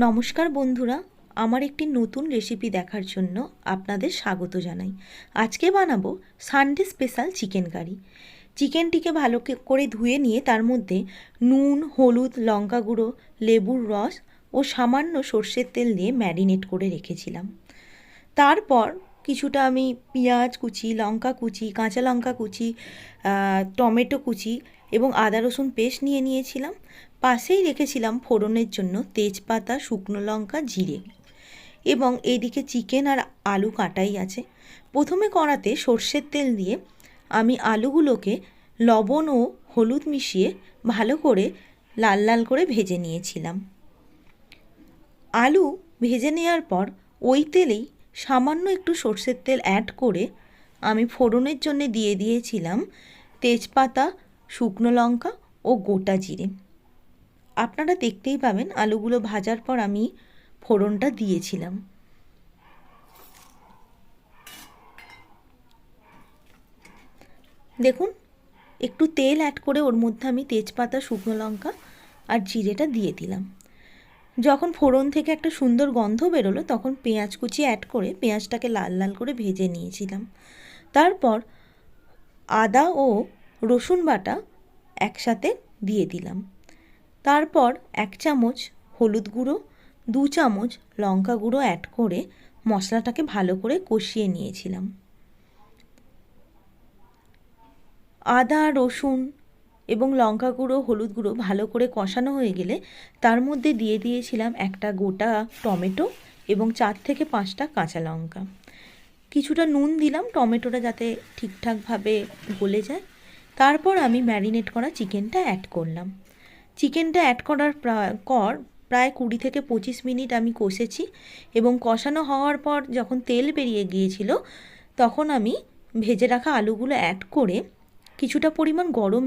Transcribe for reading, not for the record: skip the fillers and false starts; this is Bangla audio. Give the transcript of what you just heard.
নমস্কার বন্ধুরা, আমার একটি নতুন রেসিপি দেখার জন্য আপনাদের স্বাগত জানাই। আজকে বানাবো সানডে স্পেশাল চিকেন কারি। চিকেনটিকে ভালো করে ধুয়ে নিয়ে তার মধ্যে নুন, হলুদ, লঙ্কা গুঁড়ো, লেবুর রস ও সামান্য সর্ষের তেল দিয়ে ম্যারিনেট করে রেখেছিলাম। তারপর কিছুটা আমি পেঁয়াজ কুচি, লঙ্কা কুচি, কাঁচা লঙ্কা কুচি, টমেটো কুচি এবং আদা রসুন পেস্ট নিয়েছিলাম। পাশেই রেখেছিলাম ফোড়নের জন্য তেজপাতা, শুকনো লঙ্কা, জিরে এবং এইদিকে চিকেন আর আলু কাটাই আছে। প্রথমে কড়াতে সর্ষের তেল দিয়ে আমি আলুগুলোকে লবণ ও হলুদ মিশিয়ে ভালো করে লাল লাল করে ভেজে নিয়েছিলাম। আলু ভেজে নেওয়ার পর ওই তেলেই সামান্য একটু সর্ষের তেল অ্যাড করে আমি ফোড়নের জন্য দিয়ে দিয়েছিলাম তেজপাতা, শুকনো লঙ্কা ও গোটা জিরে। আপনারা দেখতেই পাবেন আলুগুলো ভাজার পর আমি ফোড়নটা দিয়েছিলাম। দেখুন, একটু তেল অ্যাড করে ওর মধ্যে আমি তেজপাতা, শুকনো লঙ্কা আর জিরেটা দিয়ে দিলাম। যখন ফোড়ন থেকে একটা সুন্দর গন্ধ বেরোলো তখন পেঁয়াজ কুচি অ্যাড করে পেঁয়াজটাকে লাল লাল করে ভেজে নিয়েছিলাম। তারপর আদা ও রসুন বাটা একসাথে দিয়ে দিলাম। তারপর 1 চামচ হলুদ গুঁড়ো, 2 চামচ লঙ্কা গুঁড়ো অ্যাড করে মশলাটাকে ভালো করে কষিয়ে নিয়েছিলাম। আদা, রসুন এবং লঙ্কা গুঁড়ো, হলুদ গুঁড়ো ভালো করে কষানো হয়ে গেলে তার মধ্যে দিয়ে দিয়েছিলাম একটা গোটা টমেটো এবং 4 থেকে 5টা কাঁচা লঙ্কা। কিছুটা নুন দিলাম টমেটোটা যাতে ঠিকঠাকভাবে গলে যায়। তারপর আমি ম্যারিনেট করা চিকেনটা অ্যাড করলাম। চিকেনটা অ্যাড করার পর প্রায় 20 থেকে 25 মিনিট আমি কষেছি এবং কষানো হওয়ার পর যখন তেল বেরিয়ে গিয়েছিল তখন আমি ভেজে রাখা আলুগুলো অ্যাড করে কিছুটা পরিমাণ গরম